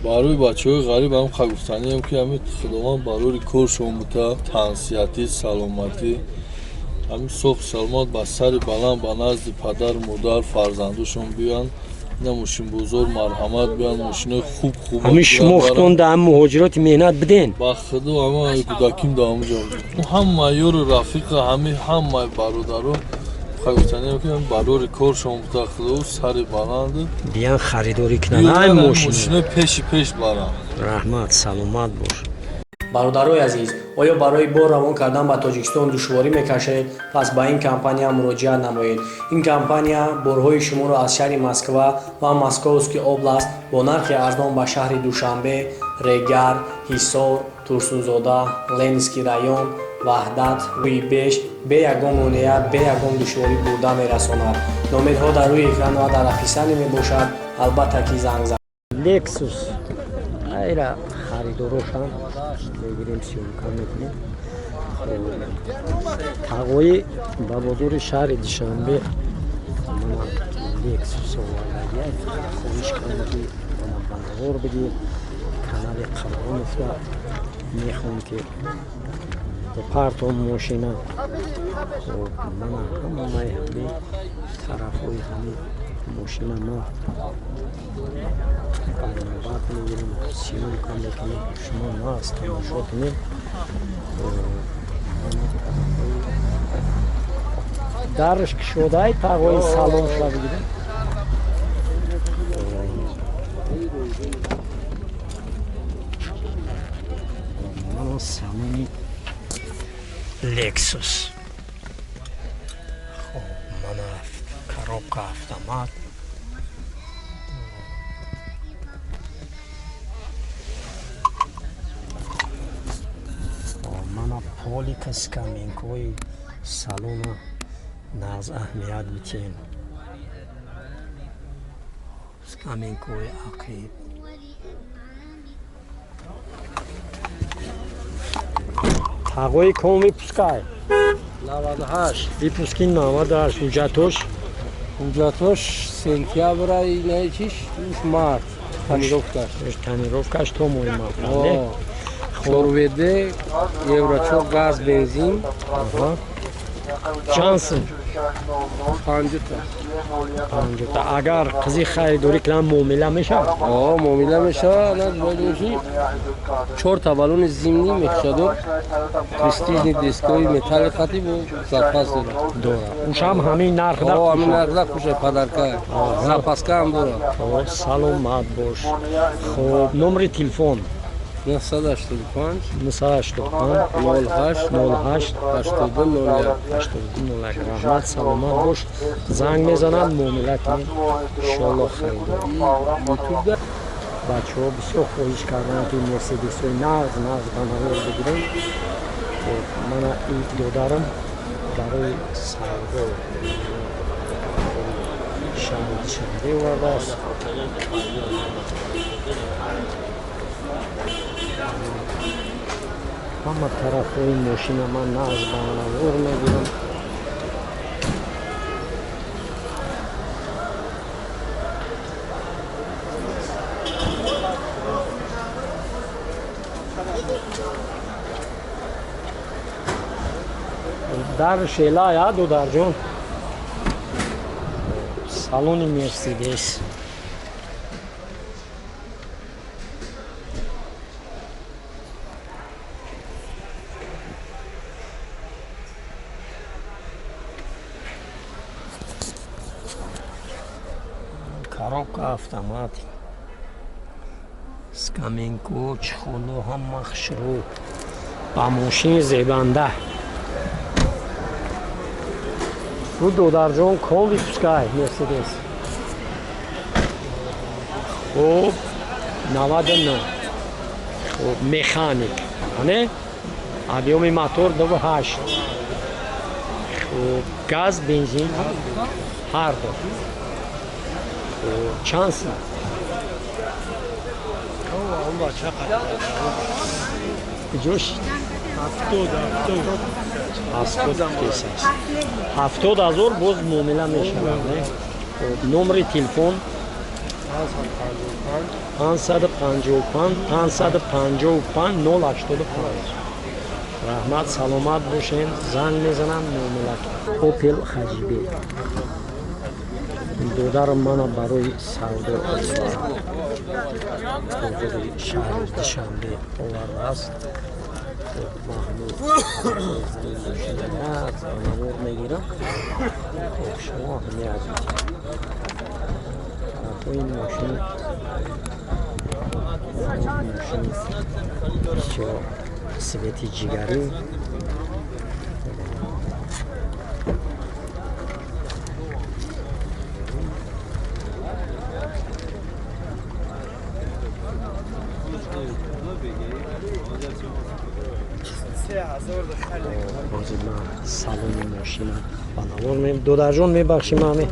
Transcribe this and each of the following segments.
барои бачаҳои ғариб ҳам гуфтанием ки ҳамин худованд барори коршон бута танҳсиятӣ саломатӣ ҳамин соҳ саломат ба сари баланд ба назди падар модар фарзандушон биёянд ина мошинбозор марҳамат биёянд мошинаи хуб ҳамин шумо хутонда ҳам муҳоҷироти меҳнат биден ба худо ҳама кӯдаким да ҳамҷо ҳама ёру рафиқа ҳамаи бародаро гуфтанием ки барори коршон бута худо сари баланд биён харидорӣ кунанд ҳай мошинаи пеши пеш баранд. раҳмат саломат бош. бародарои азиз, оё барои бор равон кардан ба Тоҷикистон душворӣ мекашед? Пас ба ин компания муроҷиат намоед. Ин компания борҳои шуморо аз шаҳри Москва ва Московский област бо нархи арзон ба шаҳри Душанбе, Регар, Ҳисор, Турсунзода, Ленинский район, Ваҳдат, Рӯи Беш бе ягон монеат, бе ягон душворӣ бурда мерасонад. номерҳо дар рӯи экран ва дар описание мебошад. албатта ки занг занг. Lexus айра харидорошам мегирем сёмка мекунем. тағои ба бозори шаҳри Душанбе мана Lexus овардаги хоҳиш кардам ки мана банавор бигир канали Қалғоновда мехоҳам ки партон мошина мана ҳамаи ҳамин тарафҳои ҳамин мошина ма байнобат мегирем сиёмка мекунем шумо маз тамошо кунем дарш кушодаи тағои салонша бигирем мана салони Lexus. Хоб мана коробка автомат. Мана полика скамейкаи салона наз аҳамият битем. Скамейкаи ақиб. тағои ком випускай 98 випускин 98 ҳуҷҷатош сентябра инаи чиш март танировкаш то моҳи мавтане хорведе еврочо газ бензин чансын 50 та агар қизи харидорӣ кунам муомила мешавад муомила мешавад 4 та баллони зимнӣ мехшадор престижни дискои металли хати бо запас дорад ушам ҳамин нархда ҳамин нархда хуша падарка запаска ҳам дорад саломат бош хоб номери телефон 985 08 08 8201 раҳмат саломат бош занг мезананд муомила кунем иншоаллоҳ харидор бачаҳо бисёр хоҳиш карданд ки мерседесҳои нағз ба навор бигирем мана ин додарам барои савдо шаҳри Душанбе овардааст ҳама тарафҳои мошина ман нағз ба навор мегирам дар шелая дударҷон салони мерседес коробка автомат скамейка чихоно ҳама хушрӯ ба мошини зебанда ру додарҷон ком випускай мерседес хоб 99 хоб механик ане объёми мотор 28 хоб газ бензин ҳар ду чанси ҷош 70,000 боз муомила мешавад номери телефон 0 رحمت سلامت باشین. زنگ میزنم معاملت. اوپل خجیبی دودارم من برای سودا حاضر شهر دوشنبه آورده است. محمود زنور میگیرم. شما همه از این ماشین بسیار سویتی جگری بازی من سالون ماشین بنوار میم. دو درجان میبخشیم همه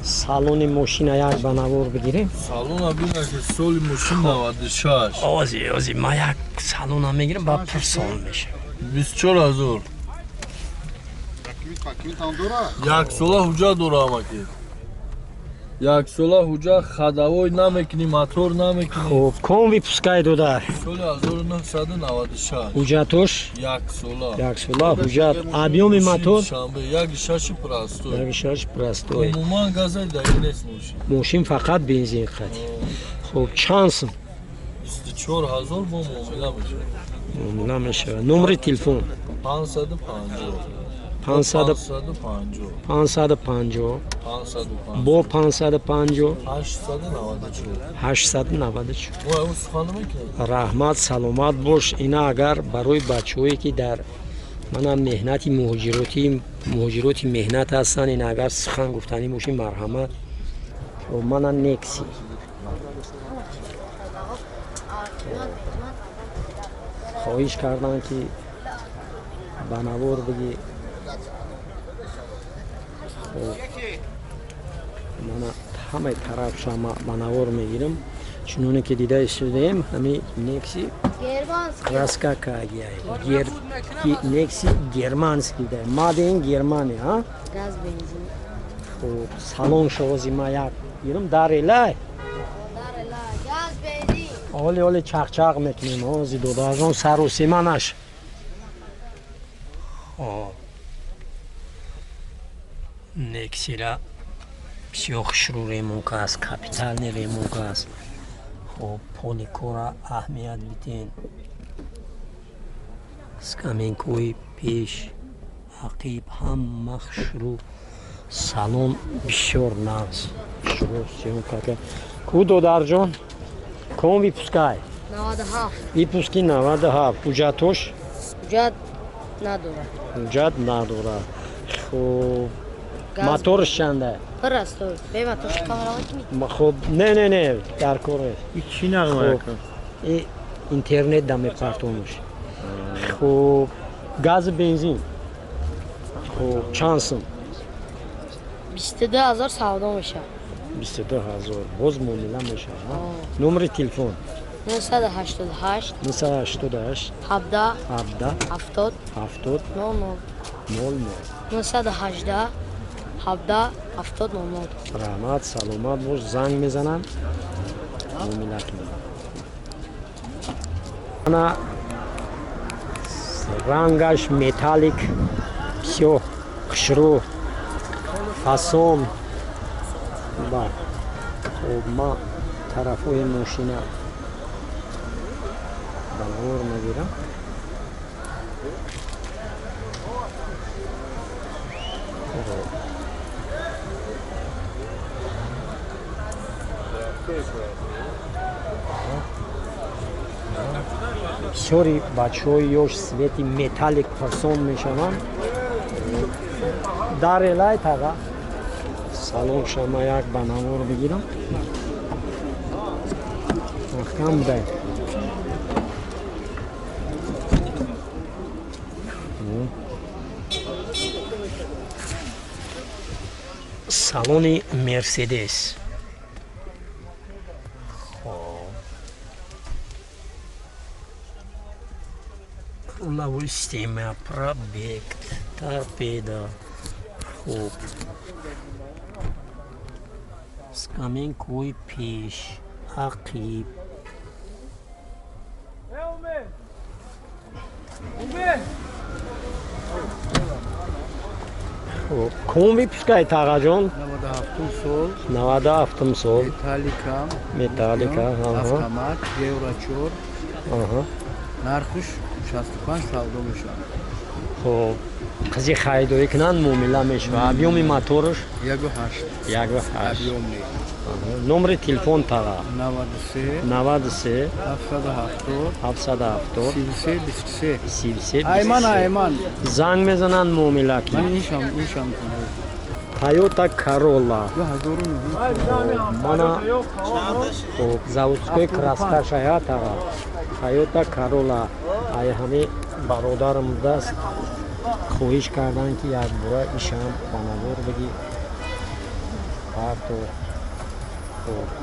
سالون ماشین یک بنوار بگیریم. سالون ها بینا که سال ماشین 96 آزی ما یک سالون هم میگیریم با پر سال میشه 24000 یک ساله حجا دوره همکی یک ساله حجا خدوای نمیکنی موتور نمیکنی. خب کم ویپسکای دو در سال 1996 حجتش یک ساله یک ساله حجت ابیوم موتور شنبه یک شش پرستوی یک شش پرستوی. عموما گازل دایی نیست ماشین فقط بنزین خطی. خب چانس 24000 با معامله میشه. نمره تلفن 550 با 550 894 رحمت سلامت باش. اینا اگر برای بچه‌هایی که در منم مهنتی مهاجراتی مهنت هستن، این اگر سخن گفتنی باشین مرحمت. و منم نکسی خواهش کردن که بنوار بگی. من همه طرف شما بنوار میگیرم چونونه که دیده شدیم. همین نکسی کراسکا کاگیای نکسی گرمانسکی ده مادین گرمانی ها گاز بنزین. خب سالون شوازی ما یک گیرم داره لای گاز بنزین. اولی چاق میکنیم. آزی دو درجان سر و سیمانش. نکسی را بسیار خشرو ریموک است. کپیتال ریموک است. خب پولیکورا اهمیت بیتین. سکامینکوی پیش عقیب هم مخشرو. سالون بسیار ناز شروع سیون که کو دو درجان کم ویپسکای 97. ویپسکی 97 حجتش حجت نداره. حجت نداره. خب موتورش چنده؟ پر است. به موتورش کاملا میکنی. خب نه در کاره چی نقمه کن؟ این اینترنت دم پارتونش. خب گاز بنزین خب چانسم 22000 سودا میشه. 22000 باز معامله میشه. نمره تلفن 988 988 17 70 00 918 17 70 00. رحمت سلامت باش. زنگ میزنم معاملت میکنم. رنگش متالیک بسیار خشرو فاسون. خب ما طرفای ماشین بنور میگیرم. بسیاری بچه های یوش سویتی متالیک پرسون میشوند. در الای تاقا سالون شما یک بنوار بگیرم. محکم بده. سالون مرسیدس. Лаву система пробег, торпеда. Хоп. скамейкой пеш ақиб кум випускай тағаҷон 97 сол металлика автомат евро 4 нархш 65 савдо мешавад. хоб қизи харидорӣ кунанд муомила мешавад. Объёми мотораш 1.8 объёмли номери телефон таға 93 770 770 айман занг мезананд муомила ки иншам Toyota Corolla мана заводской краска шаят аға Toyota Corolla ай ҳами бародарымда хоҳиш кардан ки як бора ишам банавор биги парто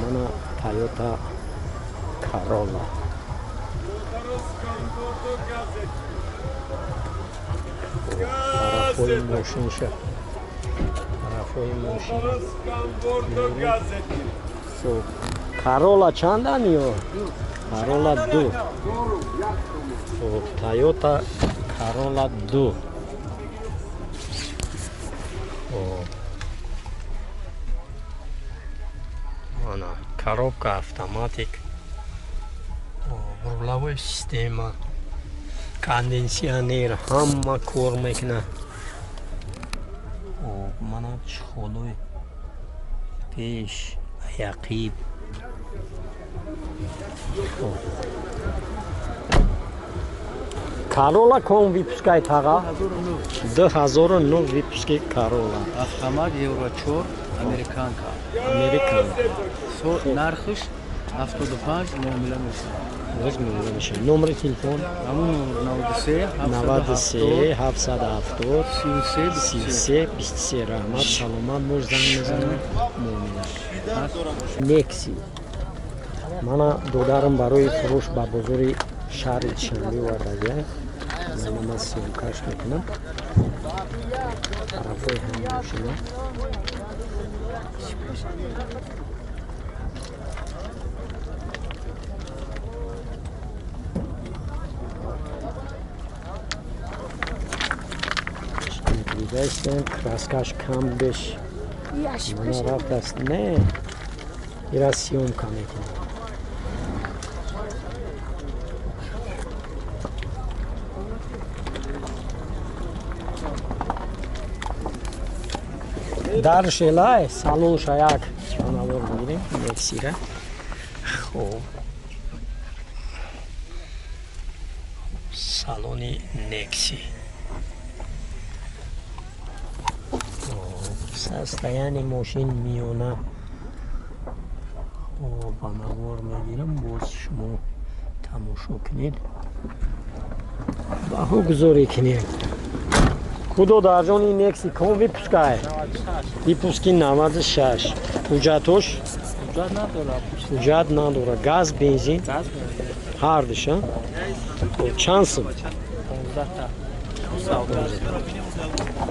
мана Toyota Corolla тарафои мошинша Corolla чандан ё? Corolla 2 Toyota Corolla 2 Ana коробка автоматик руловой система конденсионер ҳама кор мекунад мана чхолои пеш яқиб Corolla ком випускай таға 2009 випуски Corolla автомат евро 4 американка нархш 75 муомила мешавад. номери телефон 93 770 33 23 раҳмат саломат бош занг мезанам муомила Nexi мана додарам барои фурӯш ба бозори шаҳри Душанбе вардагия мана сиёмкаш мекунам тарафои ҳамошина видаистен краскаш кам беш мана рафтаст не ира сиёмка мекунам дар шелай салонша як чанавор бигирем Nexi-ра хоб салони Nexi состояние мошин миёна ба навор мегирам боз шумо тамошо кунед баҳо гузорӣ кунед кудо дарҷони Nexi ком випускай випуски 96 ҳуҷҷатош ҳуҷҷат надора газ бензин ҳардуша чанд сум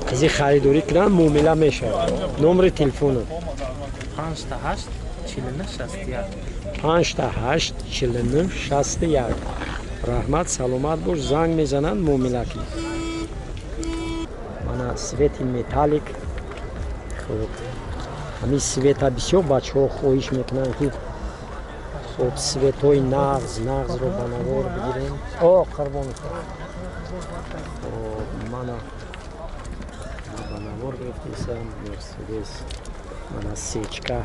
qizi xaridorӣ кунанд муомила мешавад номери телефона 58 49 61 раҳмат саломат бош занг мезананд муомила ки мана свети металлик хуб ҳамин света бисёр бачаҳо хоҳиш мекунанд ки хуб светҳои нағзро ба навор бигирем қурбон мана ба навор гирифтесам мерседес мана сечка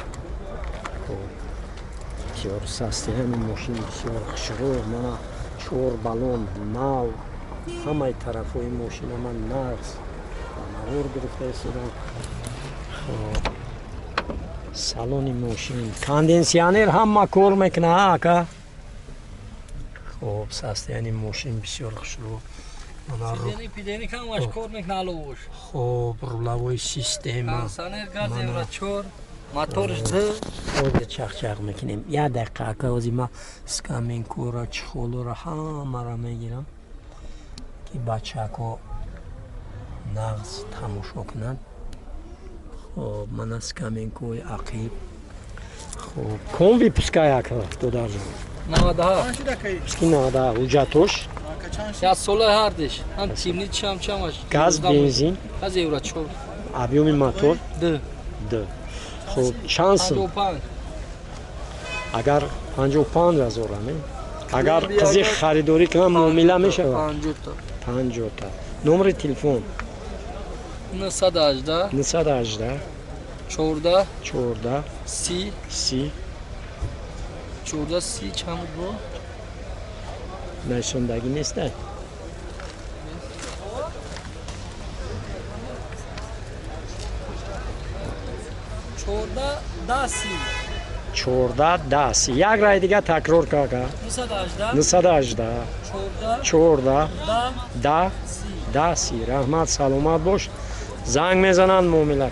бисёр состояни мошин бисёр хушрӯ мана 4 баллон нав ҳамаи тарафҳои мошина ман нағз ба навор гирифта истодам салони мошин конденсионер ҳама кор мекунад ака хуб состояни мошин бисёр хушрӯ хуб рулавои система ҳозир чахчах мекунем як дақиқа ака ҳозир ман скамейкаро чхолоро ҳамаро мегирам ки бачаҳо нағз тамошо кунанд хуб мана скамейкаҳои ақиб کن ویپسکای اکر تو در جون 97 پسکی نادا اوجاتوش یا سوله هردش هم چیمنی چم چمش گاز بنزین از یورا چور ابیومی موتور ده ده خب چانسن 55 اگر 55 هزارانه اگر قضیه خریداری کنم معامله میشه 50 تا 50 تا نمره تلفن 918 918 14 14 30 30 14 30 چند بود نشوندگی نیسته 14 10 30 14 10 30 یک رای دیگه تکرار کاکا 918 918 14 14 10 10 10 30 رحمت سلامت باش زنگ میزنن معامله